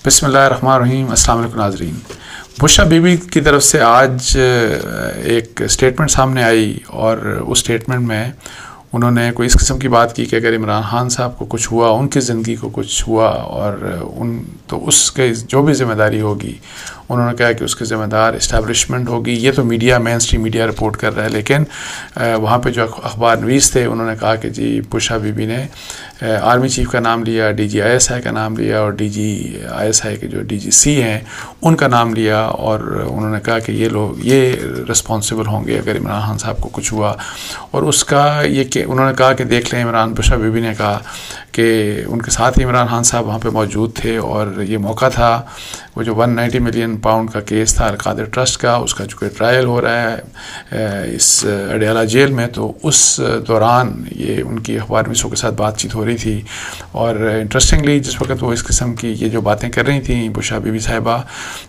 بسم اللہ الرحمن الرحیم. السلام علیکم ناظرین. بشریٰ بی بی کی طرف سے آج ایک اسٹیٹمنٹ سامنے آئی اور اس اسٹیٹمنٹ میں انہوں نے کوئی اس قسم کی بات کی کہ اگر عمران خان صاحب کو کچھ ہوا، ان کی زندگی کو کچھ ہوا اور تو اس کے جو بھی ذمہ داری ہوگی، انہوں نے کہا کہ اس کے ذمہ دار اسٹیبلشمنٹ ہوگی. یہ تو میڈیا، مین اسٹریم میڈیا رپورٹ کر رہا ہے، لیکن وہاں پہ جو اخبار نویس تھے انہوں نے کہا کہ جی بشریٰ بی بی نے آرمی چیف کا نام لیا، ڈی جی آئی ایس آئی کا نام لیا اور ڈی جی آئی ایس آئی کے جو ڈی جی سی ہیں ان کا نام لیا، اور انہوں نے کہا کہ یہ لوگ یہ رسپانسبل ہوں گے اگر عمران خان صاحب کو کچھ ہوا. اور اس کا یہ کہ انہوں نے کہا کہ دیکھ لیں، بشریٰ بی بی نے کہا کہ ان کے ساتھ ہی عمران خان صاحب وہاں پہ موجود تھے اور یہ موقع تھا وہ جو 190 ملین پاؤنڈ کا کیس تھا القادر ٹرسٹ کا، اس کا جو کہ ٹرائل ہو رہا ہے اس اڈیالہ جیل میں، تو اس دوران یہ ان کی اخبار نویسوں کے ساتھ بات چیت ہو رہی تھی. اور انٹرسٹنگلی جس وقت وہ اس قسم کی یہ جو باتیں کر رہی تھیں بشریٰ بی بی صاحبہ،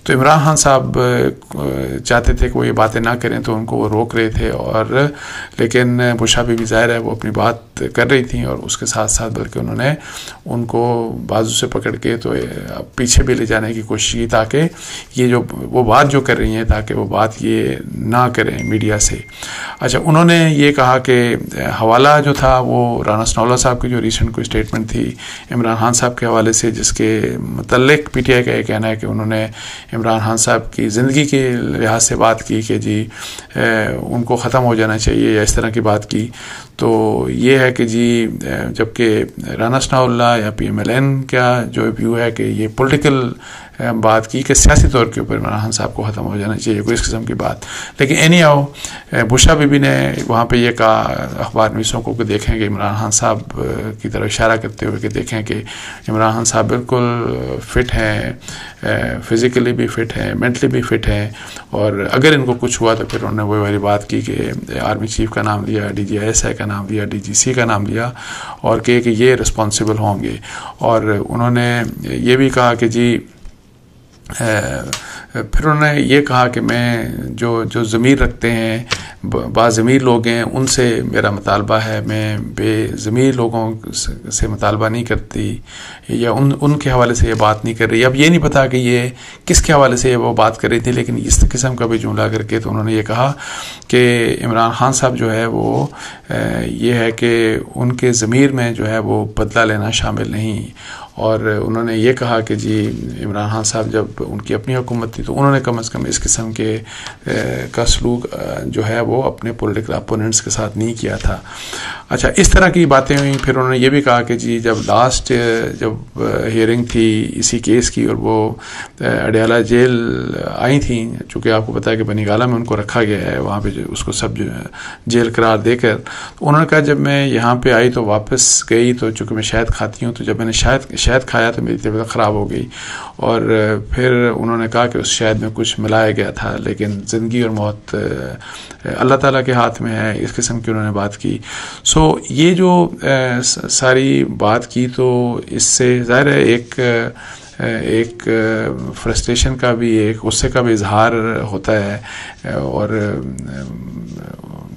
تو عمران خان صاحب چاہتے تھے کہ وہ یہ باتیں نہ کریں تو ان کو وہ روک رہے تھے، اور لیکن بشریٰ بی بی ظاہر ہے وہ اپنی بات کر رہی تھیں اور اس کے ساتھ ساتھ بلکہ انہوں نے ان کو بازو سے پکڑ کے تو پیچھے بھی لے جانے کی کوشش کی تاکہ یہ جو وہ بات جو کر رہی ہیں تاکہ وہ بات یہ نہ کریں میڈیا سے. اچھا، انہوں نے یہ کہا کہ حوالہ جو تھا وہ رانا ثناءاللہ صاحب کی جو ریسنٹ کوئی اسٹیٹمنٹ تھی عمران خان صاحب کے حوالے سے، جس کے متعلق پی ٹی آئی کا یہ کہنا ہے کہ انہوں نے عمران خان صاحب کی زندگی کے لحاظ سے بات کی کہ جی ان کو ختم ہو جانا چاہیے یا اس طرح کی بات کی. تو یہ ہے کہ جی جبکہ رانا ثناءاللہ یا پی ایم ایل این کا جو ویو ہے کہ یہ پولیٹیکل بات کی کہ سیاسی طور کے اوپر عمران خان صاحب کو ختم ہو جانا چاہیے، کوئی اس قسم کی بات. لیکن anyhow Bushra Bibi نے وہاں پہ یہ کہا اخبار نویسوں کو کہ دیکھیں کہ عمران خان صاحب کی طرف اشارہ کرتے ہوئے کہ دیکھیں کہ عمران خان صاحب بالکل فٹ ہیں، فزیکلی بھی فٹ ہیں، مینٹلی بھی فٹ ہیں، اور اگر ان کو کچھ ہوا تو پھر انہوں نے وہی والی بات کی کہ آرمی چیف کا نام لیا، ڈی جی آئی ایس آئی کا نام لیا، ڈی جی سی کا نام لیا، اور کہ یہ رسپانسبل ہوں گے. اور انہوں نے یہ بھی کہا کہ جی پھر انہوں نے یہ کہا کہ میں جو ضمیر رکھتے ہیں، باضمیر لوگ ہیں، ان سے میرا مطالبہ ہے، میں بے ضمیر لوگوں سے مطالبہ نہیں کرتی یا ان کے حوالے سے یہ بات نہیں کر رہی. اب یہ نہیں پتا کہ یہ کس کے حوالے سے وہ بات کر رہی تھی، لیکن اس قسم کا بھی جملہ کر کے تو انہوں نے یہ کہا کہ عمران خان صاحب جو ہے وہ یہ ہے کہ ان کے ضمیر میں جو ہے وہ بدلہ لینا شامل نہیں. اور انہوں نے یہ کہا کہ جی عمران خان صاحب جب ان کی اپنی حکومت تھی تو انہوں نے کم از کم اس قسم کے کا سلوک جو ہے وہ اپنے پولیٹیکل اپوننٹس کے ساتھ نہیں کیا تھا. اچھا، اس طرح کی باتیں ہوئیں. پھر انہوں نے یہ بھی کہا کہ جی جب لاسٹ جب ہیئرنگ تھی اسی کیس کی اور وہ اڈیالہ جیل آئی تھیں، چونکہ آپ کو پتا ہے کہ بنی گالہ میں ان کو رکھا گیا ہے، وہاں پہ اس کو سب جیل قرار دے کر، انہوں نے کہا جب میں یہاں پہ آئی تو واپس گئی تو چونکہ میں شہد کھاتی ہوں، تو جب میں نے شہد کھایا تو میری طبیعت خراب ہو گئی. اور پھر انہوں نے کہا کہ اس شہد میں کچھ ملایا گیا تھا، لیکن زندگی اور موت اللہ تعالیٰ کے ہاتھ میں ہے، اس قسم کی انہوں نے بات کی. سو یہ جو ساری بات کی تو اس سے ظاہر ہے ایک فرسٹریشن کا بھی، ایک غصے کا بھی اظہار ہوتا ہے. اور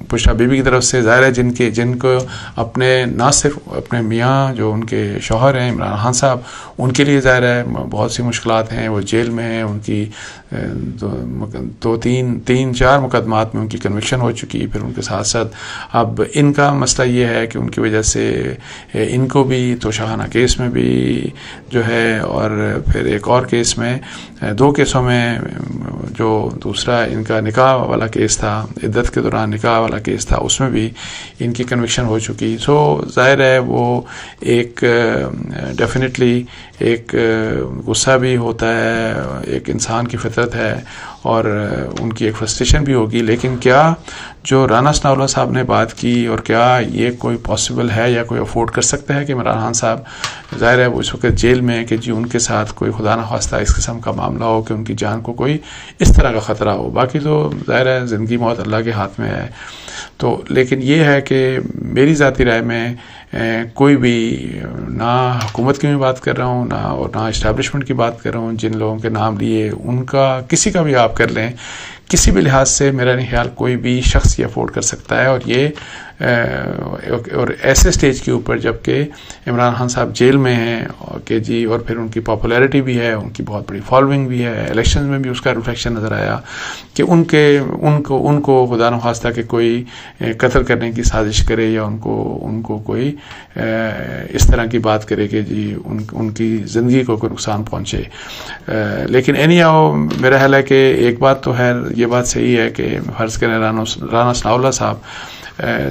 بشریٰ بی بی کی طرف سے ظاہر ہے جن کو اپنے نہ صرف اپنے میاں جو ان کے شوہر ہیں عمران خان صاحب، ان کے لیے ظاہر ہے بہت سی مشکلات ہیں، وہ جیل میں ہیں، ان کی تین چار مقدمات میں ان کی کنوکشن ہو چکی. پھر ان کے ساتھ ساتھ اب ان کا مسئلہ یہ ہے کہ ان کی وجہ سے ان کو بھی توشہانہ کیس میں بھی جو ہے، اور پھر ایک اور کیس میں، دو کیسوں میں، جو دوسرا ان کا نکاح والا کیس تھا، عدت کے دوران نکاح والا کیس تھا، اس میں بھی ان کی کنوکشن ہو چکی. سو ظاہر ہے وہ ایک ڈیفینیٹلی ایک غصہ بھی ہوتا ہے، ایک انسان کی فطرت ہے، اور ان کی ایک فرسٹریشن بھی ہوگی. لیکن کیا جو رانا ثناءاللہ صاحب نے بات کی، اور کیا یہ کوئی پاسبل ہے یا کوئی افورڈ کر سکتا ہے کہ عمران خان صاحب ظاہر ہے وہ اس وقت جیل میں ہے کہ جی ان کے ساتھ کوئی خدا نخواستہ اس قسم کا معاملہ ہو کہ ان کی جان کو کوئی اس طرح کا خطرہ ہو. باقی تو ظاہر ہے زندگی موت اللہ کے ہاتھ میں ہے. تو لیکن یہ ہے کہ میری ذاتی رائے میں کوئی بھی، نہ حکومت کی میں بات کر رہا ہوں، نہ اسٹیبلشمنٹ کی بات کر رہا ہوں، جن لوگوں کے نام لیے ان کا کسی کا بھی آپ کر لیں کسی بھی لحاظ سے میرا نہیں خیال کوئی بھی شخص یہ افورڈ کر سکتا ہے. اور یہ اور ایسے سٹیج کے اوپر جبکہ عمران خان صاحب جیل میں ہیں کہ جی، اور پھر ان کی پاپولیرٹی بھی ہے، ان کی بہت بڑی فالوئنگ بھی ہے، الیکشن میں بھی اس کا ریفلیکشن نظر آیا کہ ان کو خدا نخواستہ کہ کوئی قتل کرنے کی سازش کرے یا ان کو کوئی اس طرح کی بات کرے کہ جی ان کی زندگی کو کوئی نقصان پہنچے. لیکن میرا خیال ہے کہ ایک بات تو ہے، یہ بات صحیح ہے کہ فرض کریں رانا ثناء اللہ صاحب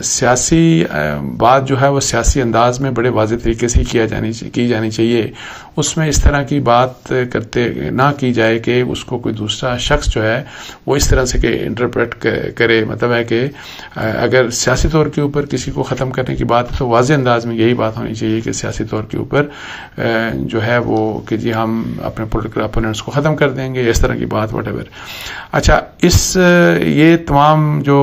سیاسی بات جو ہے وہ سیاسی انداز میں بڑے واضح طریقے سے کی جانی چاہیے. اس میں اس طرح کی بات نہ کی جائے کہ اس کو کوئی دوسرا شخص جو ہے وہ اس طرح سے کہ انٹرپریٹ کرے. مطلب ہے کہ اگر سیاسی طور کے اوپر کسی کو ختم کرنے کی بات ہے تو واضح انداز میں یہی بات ہونی چاہیے کہ سیاسی طور کے اوپر جو ہے وہ کہ جی ہم اپنے پولیٹیکل اپوننٹس کو ختم کر دیں گے، اس طرح کی بات واٹ ایور. اچھا، یہ تمام جو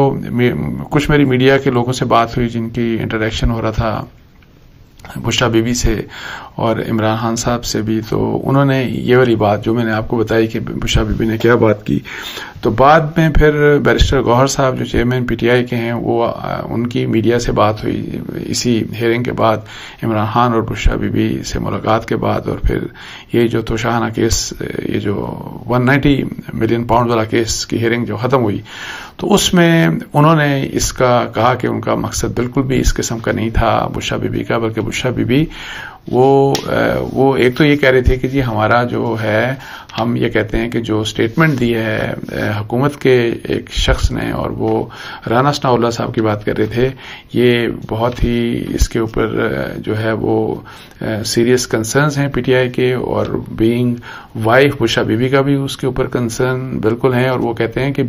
کچھ میری میڈیا کے لوگوں سے بات ہوئی جن کی انٹریکشن ہو رہا تھا بشرا بی بی سے اور عمران خان صاحب سے بھی، تو انہوں نے یہ والی بات جو میں نے آپ کو بتائی کہ بشرا بی بی نے کیا بات کی. تو بعد میں پھر بیرسٹر گوہر صاحب جو چیئرمین پی ٹی آئی کے ہیں، وہ ان کی میڈیا سے بات ہوئی اسی ہیئرنگ کے بعد، عمران خان اور بشرا بی بی سے ملاقات کے بعد. اور پھر یہ جو توشاہانہ کیس، یہ جو 190 ملین پاؤنڈ والا کیس کی ہیئرنگ جو ختم ہوئی، تو اس میں انہوں نے اس کا کہا کہ ان کا مقصد بالکل بھی اس قسم کا نہیں تھا بشرا بی بی کا، بلکہ بشرا بی بی وہ ایک تو یہ کہہ رہے تھے کہ جی ہمارا جو ہے، ہم یہ کہتے ہیں کہ جو سٹیٹمنٹ دی ہے حکومت کے ایک شخص نے، اور وہ رانا ثناء اللہ صاحب کی بات کر رہے تھے، یہ بہت ہی اس کے اوپر جو ہے وہ سیریس کنسرنز ہیں پی ٹی آئی کے، اور being wife Bushra be be کا بھی اس کے اوپر کنسرن بالکل ہیں. اور وہ کہتے ہیں کہ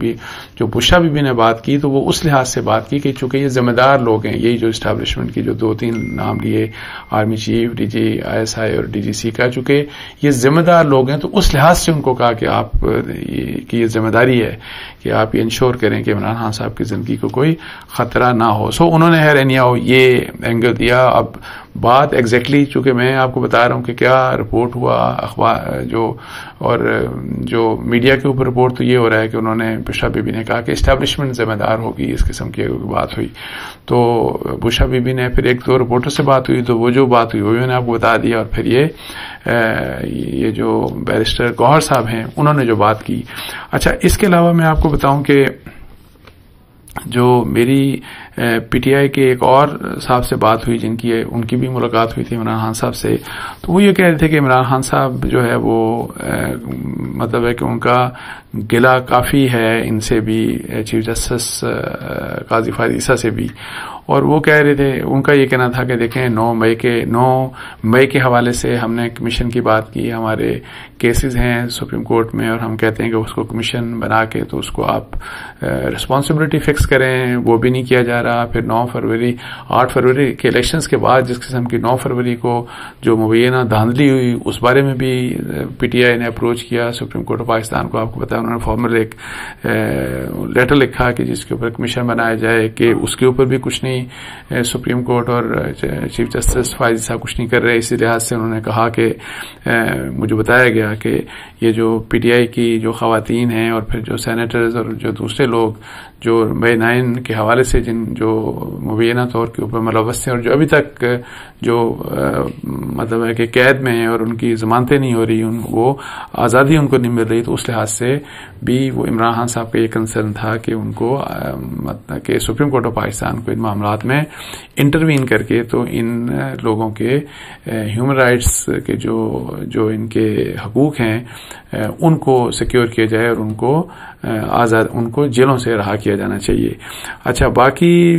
جو بشرا بی بی نے بات کی تو وہ اس لحاظ سے بات کی کہ چونکہ یہ ذمہ دار لوگ ہیں، یہی جو اسٹیبلشمنٹ کی جو 2-3 نام لیے، army chief, D G I S I اور ڈی جی سی کا، چونکہ یہ ذمہ دار لوگ ہیں تو اس لحاظ سے ان کو کہا کہ آپ کی یہ ذمہ داری ہے کہ آپ یہ انشور کریں کہ عمران خان صاحب کی زندگی کو کوئی خطرہ نہ ہو. سو انہوں نے یہ اینگل دیا. اب بات ایگزیکٹلی چونکہ میں آپ کو بتا رہا ہوں کہ کیا رپورٹ ہوا اخبار جو میڈیا کے اوپر رپورٹ، تو یہ ہو رہا ہے کہ انہوں نے بشرا بی بی نے کہا کہ اسٹیبلشمنٹ ذمہ دار ہوگی اس قسم کی بات ہوئی. تو بشرا بی بی نے پھر 1-2 رپورٹر سے بات ہوئی، تو وہ جو بات ہوئی وہ میں نے آپ کو بتا دیا. اور پھر یہ جو بیرسٹر گوہر صاحب ہیں انہوں نے جو بات کی. اچھا، اس کے علاوہ میں آپ کو بتاؤں کہ جو میری پی ٹی آئی کے ایک اور صاحب سے بات ہوئی ان کی بھی ملاقات ہوئی تھی عمران خان صاحب سے، تو وہ یہ کہہ رہے تھے کہ عمران خان صاحب جو ہے وہ مطلب ہے کہ ان کا گلہ کافی ہے ان سے بھی، چیف جسٹس قاضی فائز عیسیٰ سے بھی. اور وہ کہہ رہے تھے، ان کا یہ کہنا تھا کہ دیکھیں 9 مئی کے حوالے سے ہم نے کمیشن کی بات کی، ہمارے کیسز ہیں سپریم کورٹ میں، اور ہم کہتے ہیں کہ اس کو کمیشن بنا کے تو اس کو آپ رسپانسبلٹی فکس کریں، وہ بھی نہیں کیا جا رہا. پھر 8 فروری کے الیکشنز کے بعد جس قسم کی 9 فروری کو جو مبینہ دھاندلی ہوئی، اس بارے میں بھی پی ٹی آئی نے اپروچ کیا سپریم کورٹ آف پاکستان کو. آپ کو پتا ہے انہوں نے فارمل ایک لیٹر لکھا کہ جس کے اوپر کمیشن بنایا جائے، کہ اس کے اوپر بھی کچھ نہیں سپریم کورٹ اور چیف جسٹس فائز صاحب کچھ نہیں کر رہے. اسی لحاظ سے انہوں نے کہا کہ مجھے بتایا گیا کہ یہ جو پی ٹی آئی کی جو خواتین ہیں اور پھر جو سینیٹرز اور جو دوسرے لوگ جو مئی 9 کے حوالے سے جو مبینہ طور کے اوپر ملوث ہیں اور جو ابھی تک جو مطلب ہے کہ قید میں ہیں اور ان کی ضمانتیں نہیں ہو رہی، وہ آزادی ان کو نہیں مل رہی، تو اس لحاظ سے بھی وہ عمران خان صاحب کا یہ کنسرن تھا کہ ان کو مطلب کہ سپریم کورٹ آف پاکستان کو ان معاملات میں انٹروین کر کے تو ان لوگوں کے ہیومن رائٹس کے جو ان کے حقوق ہیں ان کو سیکیور کیا جائے اور ان کو جیلوں سے رہا کیا جانا چاہیے. اچھا، باقی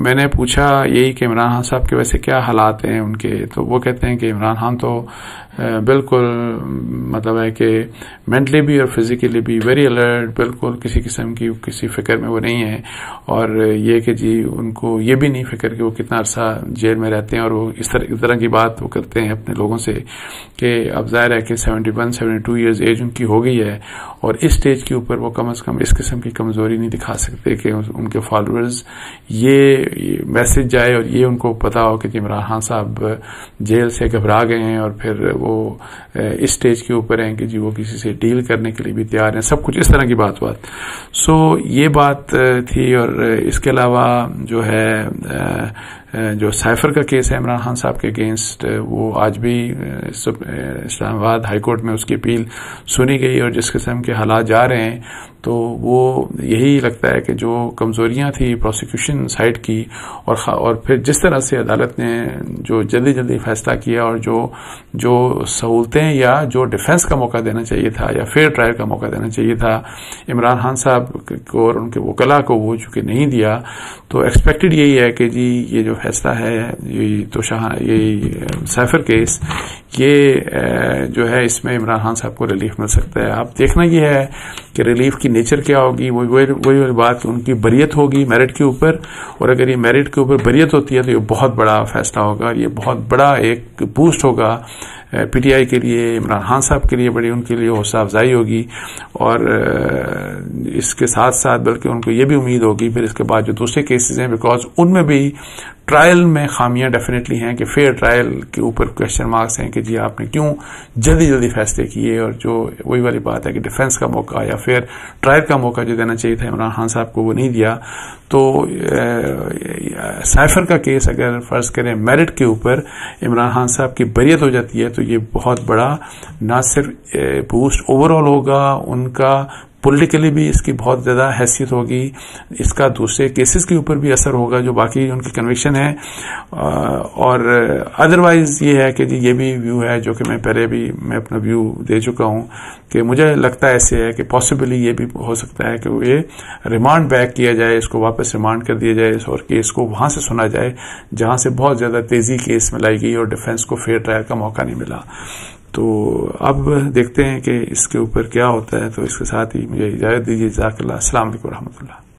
میں نے پوچھا یہی کہ عمران خان صاحب کے ویسے کیا حالات ہیں ان کے، تو وہ کہتے ہیں کہ عمران خان تو بالکل مطلب ہے کہ مینٹلی بھی اور فزیکلی بھی ویری الرٹ، بالکل کسی قسم کی کسی فکر میں وہ نہیں ہے. اور یہ کہ جی ان کو یہ بھی نہیں فکر کہ وہ کتنا عرصہ جیل میں رہتے ہیں، اور وہ اس طرح کی بات وہ کرتے ہیں اپنے لوگوں سے کہ اب ظاہر ہے کہ 71-72 ایئرز ایج ان کی ہو گئی ہے، اور اس سٹیج کے اوپر وہ کم از کم اس قسم کی کمزوری نہیں دکھا سکتے کہ ان کے فالوورز یہ میسج جائے اور یہ ان کو پتا ہو کہ عمران خان صاحب جیل سے گھبرا گئے ہیں اور پھر وہ وہ اس سٹیج کے اوپر ہیں کہ جی وہ کسی سے ڈیل کرنے کے لیے بھی تیار ہیں، سب کچھ اس طرح کی بات. سو یہ بات تھی. اور اس کے علاوہ جو ہے جو سائفر کا کیس ہے عمران خان صاحب کے اگینسٹ، وہ آج بھی اسلام آباد ہائی کورٹ میں اس کی اپیل سنی گئی، اور جس قسم کے حالات جا رہے ہیں تو وہ یہی لگتا ہے کہ جو کمزوریاں تھی پروسیکیوشن سائڈ کی، اور پھر جس طرح سے عدالت نے جو جلدی فیصلہ کیا، اور جو سہولتیں یا جو ڈیفنس کا موقع دینا چاہیے تھا یا فیئر ٹرائل کا موقع دینا چاہیے تھا عمران خان صاحب کو اور ان کے وکلاء کو، وہ چونکہ نہیں دیا، تو ایکسپیکٹڈ یہی ہے کہ جی یہ جو فیصلہ ہے یہ سائفر کیس، یہ جو ہے اس میں عمران خان صاحب کو ریلیف مل سکتا ہے. اب دیکھنا یہ ہے کہ ریلیف کی نیچر کیا ہوگی. وہی بات، ان کی بریت ہوگی میرٹ کے اوپر، اور اگر یہ میرٹ کے اوپر بریت ہوتی ہے تو یہ بہت بڑا فیصلہ ہوگا، یہ بہت بڑا ایک بوسٹ ہوگا پی ٹی آئی کے لیے، عمران خان صاحب کے لیے بڑی ان کے لیے حوصلہ افزائی ہوگی. اور اس کے ساتھ ساتھ بلکہ ان کو یہ بھی امید ہوگی پھر اس کے بعد جو دوسرے کیسز ہیں، بیکاز ان میں بھی ٹرائل میں خامیاں ڈیفینیٹلی ہیں کہ فیئر ٹرائل کے اوپر کویشچن مارکس ہیں کہ جی آپ نے کیوں جلدی فیصلے کیے، اور جو وہی والی بات ہے کہ ڈیفنس کا موقع یا فیئر ٹرائل کا موقع جو دینا چاہیے تھا عمران خان صاحب کو وہ نہیں دیا. تو سائفر کا کیس اگر فرض کریں میرٹ کے اوپر عمران خان صاحب کی بریت ہو جاتی ہے تو یہ بہت بڑا نہ صرف بوسٹ اوور آل ہوگا ان کا، پولیٹیکلی بھی اس کی بہت زیادہ حیثیت ہوگی، اس کا دوسرے کیسز کے اوپر بھی اثر ہوگا جو باقی ان کی کنوکشن ہے. اور ادروائز یہ ہے کہ جی یہ بھی ویو ہے جو کہ میں پہلے بھی میں اپنا ویو دے چکا ہوں کہ مجھے لگتا ہے ایسے ہے کہ پاسبلی یہ بھی ہو سکتا ہے کہ وہ یہ ریمانڈ بیک کیا جائے، اس کو واپس ریمانڈ کر دیا جائے اور کیس کو وہاں سے سنا جائے جہاں سے بہت زیادہ تیزی کیس میں لائی گئی اور ڈیفنس کو فیئر ٹرائل کا موقع نہیں ملا. تو اب دیکھتے ہیں کہ اس کے اوپر کیا ہوتا ہے. تو اس کے ساتھ ہی مجھے اجازت دیجیے. جزاک اللہ. السلام علیکم و رحمۃ اللہ.